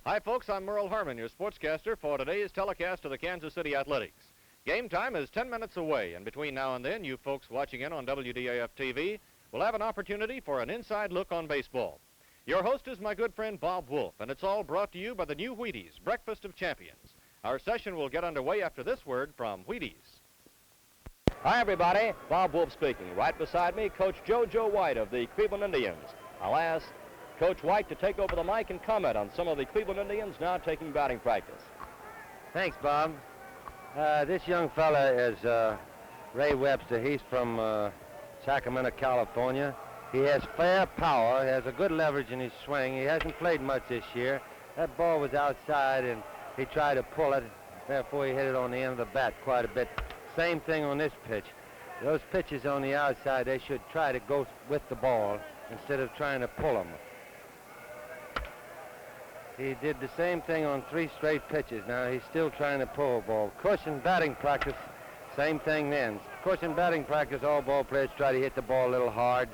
Hi, folks. I'm Merle Harmon, your sportscaster for today's telecast of the Kansas City Athletics. Game time is 10 minutes away, and between now and then, you folks watching in on WDAF TV will have an opportunity for an inside look on baseball. Your host is my good friend Bob Wolff, and it's all brought to you by the new Wheaties, Breakfast of Champions. Our session will get underway after this word from Wheaties. Hi, everybody. Bob Wolff speaking. Right beside me, Coach JoJo White of the Cleveland Indians. I'll ask Coach White to take over the mic and comment on some of the Cleveland Indians now taking batting practice. Thanks, Bob. This young fella is Ray Webster. He's from Sacramento, California. He has fair power, has a good leverage in his swing. He hasn't played much this year. That ball was outside, and he tried to pull it. Therefore, he hit it on the end of the bat quite a bit. Same thing on this pitch. Those pitches on the outside, they should try to go with the ball instead of trying to pull them. He did the same thing on 3 straight pitches. Now he's still trying to pull a ball. Of course, in batting practice, same thing then. Of course, in batting practice, all ball players try to hit the ball a little harder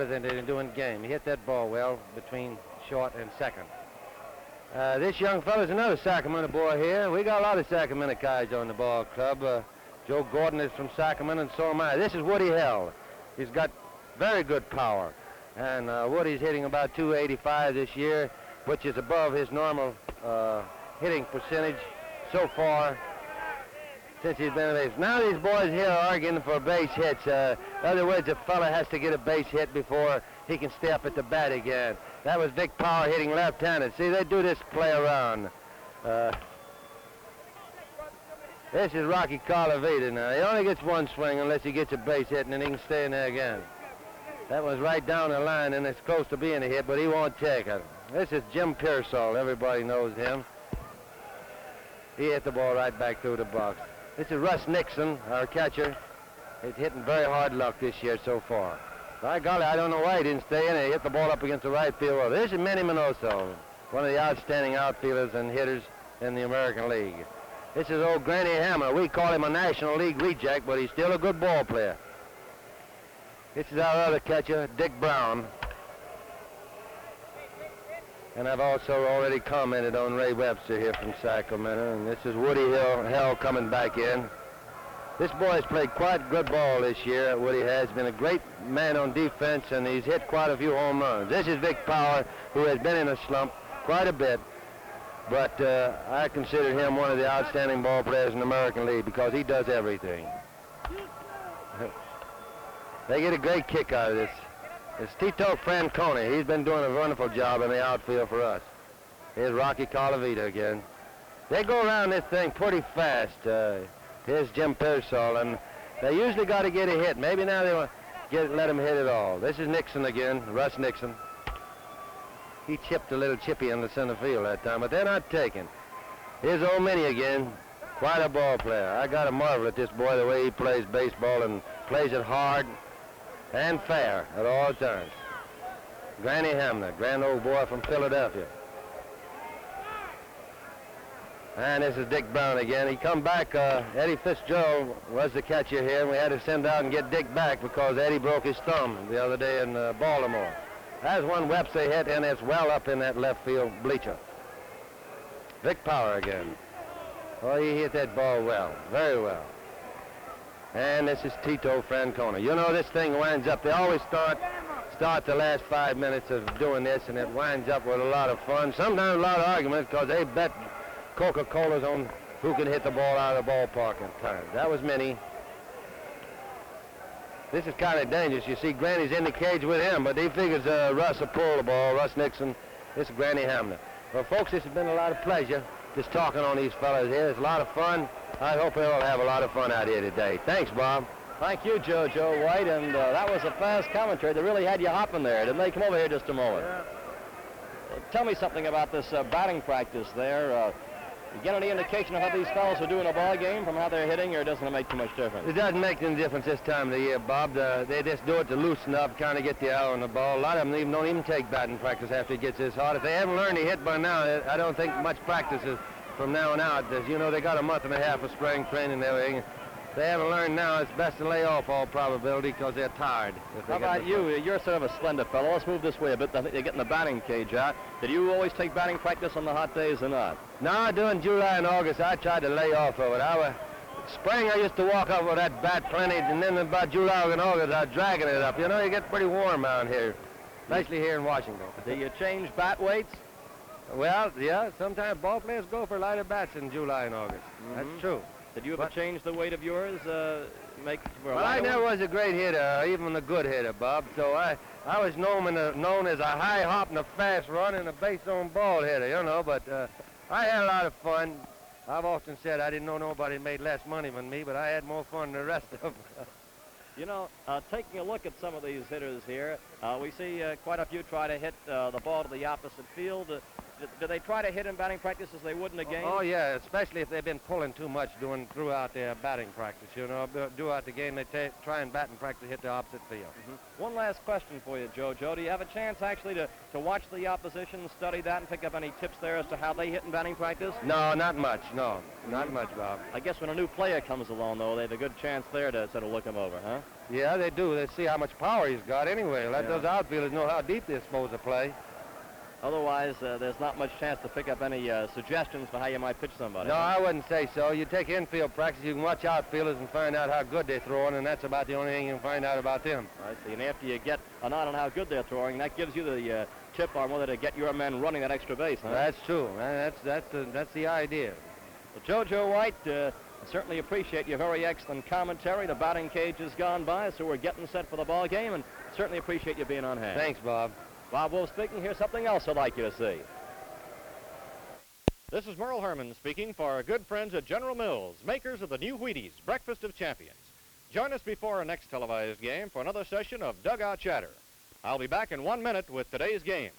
than they do in the game. He hit that ball well between short and second. This young fella's another Sacramento boy here. We got a lot of Sacramento guys on the ball club. Joe Gordon is from Sacramento, and so am I. This is Woody Hill. He's got very good power, and Woody's hitting about 285 this year, which is above his normal hitting percentage so far since he's been in base. Now these boys here are arguing for base hits. In other words, a fella has to get a base hit before he can stay up at the bat again. That was Vic Power hitting left-handed. See, they do this play around. This is Rocky Colavito now. He only gets one swing unless he gets a base hit, and then he can stay in there again. That was right down the line, and it's close to being a hit, but he won't take it. This is Jim Pearsall. Everybody knows him. He hit the ball right back through the box. This is Russ Nixon, our catcher. He's hitting very hard luck this year so far. By golly, I don't know why he didn't stay in it. He hit the ball up against the right field wall. This is Minnie Miñoso, one of the outstanding outfielders and hitters in the American League. This is old Granny Hammer. We call him a National League reject, but he's still a good ball player. This is our other catcher, Dick Brown. And I've also already commented on Ray Webster here from Sacramento. And this is Woody Hill coming back in. This boy has played quite good ball this year. Woody has been a great man on defense, and he's hit quite a few home runs. This is Vic Power, who has been in a slump quite a bit. But I consider him one of the outstanding ball players in the American League because he does everything. They get a great kick out of this. It's Tito Francona. He's been doing a wonderful job in the outfield for us. Here's Rocky Colavito again. They go around this thing pretty fast. Here's Jim Pearsall, and they usually got to get a hit. Maybe now they want to let him hit it all. This is Nixon again, Russ Nixon. He chipped a little chippy in the center field that time, but they're not taking. Here's old Minnie again. Quite a ball player. I got to marvel at this boy, the way he plays baseball and plays it hard and fair at all times. Granny Hamner, grand old boy from Philadelphia. And this is Dick Brown again. He come back. Eddie Fitzgerald was the catcher here, and we had to send out and get Dick back because Eddie broke his thumb the other day in Baltimore. That's one Webster hit, and it's well up in that left field bleacher. Vic Power again. Oh, he hit that ball well, very well. And this is Tito Francona. You know, this thing winds up. They always start the last 5 minutes of doing this, and it winds up with a lot of fun. Sometimes a lot of arguments because they bet Coca-Colas on who can hit the ball out of the ballpark at times. That was Minnie. This is kind of dangerous. You see, Granny's in the cage with him, but he figures Russ will pull the ball. Russ Nixon. This is Granny Hamner. Well, folks, this has been a lot of pleasure just talking on these fellas here. It's a lot of fun. I hope they'll have a lot of fun out here today. Thanks, Bob. Thank you, JoJo White, and that was a fast commentary that really had you hopping there. Didn't they? Come over here just a moment. Yeah. Tell me something about this batting practice there. You get any indication of how these fellows are doing a ball game from how they're hitting, or doesn't it make too much difference? It doesn't make any difference this time of the year, Bob. They just do it to loosen up, kind of get the hour on the ball. A lot of them don't even take batting practice after it gets this hard. If they haven't learned to hit by now, I don't think much practice is from now on out. As you know, they got a month and a half of spring training and everything. they haven't learned now, it's best to lay off all probability because they're tired. How about you? You're sort of a slender fellow. Let's move this way a bit. I think they're getting the batting cage out. Did you always take batting practice on the hot days or not? No, during July and August, I tried to lay off of it. Spring, I used to walk up with that bat plenty, and then about July and August, I was dragging it up. You know, you get pretty warm out here, especially here in Washington. Do you change bat weights? Well, yeah, sometimes ball players go for lighter bats in July and August. That's true. Did you ever change the weight of yours? I never was a great hitter, or even a good hitter, Bob. So I was known as a high hop and a fast run and a base on ball hitter, you know. But I had a lot of fun. I've often said I didn't know nobody made less money than me, but I had more fun than the rest of them. You know, taking a look at some of these hitters here, we see quite a few try to hit the ball to the opposite field. Do they try to hit in batting practice as they would in a game? Oh, yeah, especially if they've been pulling too much throughout their batting practice. You know, throughout the game, they try and bat and practice hit the opposite field. One last question for you, Joe. Do you have a chance actually to watch the opposition, study that, and pick up any tips there as to how they hit in batting practice? No, not much. No, not much, Bob. I guess when a new player comes along, though, they have a good chance there to sort of look him over, huh? Yeah, they do. They see how much power he's got anyway. Let those outfielders know how deep they're supposed to play. Otherwise, there's not much chance to pick up any suggestions for how you might pitch somebody. No, I wouldn't say so. You take infield practice, you can watch outfielders and find out how good they're throwing, and that's about the only thing you can find out about them. I see. And after you get a nod on how good they're throwing, that gives you the tip on whether to get your men running that extra base, huh? That's true. That's the idea. Well, Joe White, I certainly appreciate your very excellent commentary. The batting cage has gone by, so we're getting set for the ball game, and certainly appreciate you being on hand. Thanks, Bob. Bob Wolff speaking. Here's something else I'd like you to see. This is Merle Herman speaking for our good friends at General Mills, makers of the new Wheaties, Breakfast of Champions. Join us before our next televised game for another session of Dugout Chatter. I'll be back in 1 minute with today's game.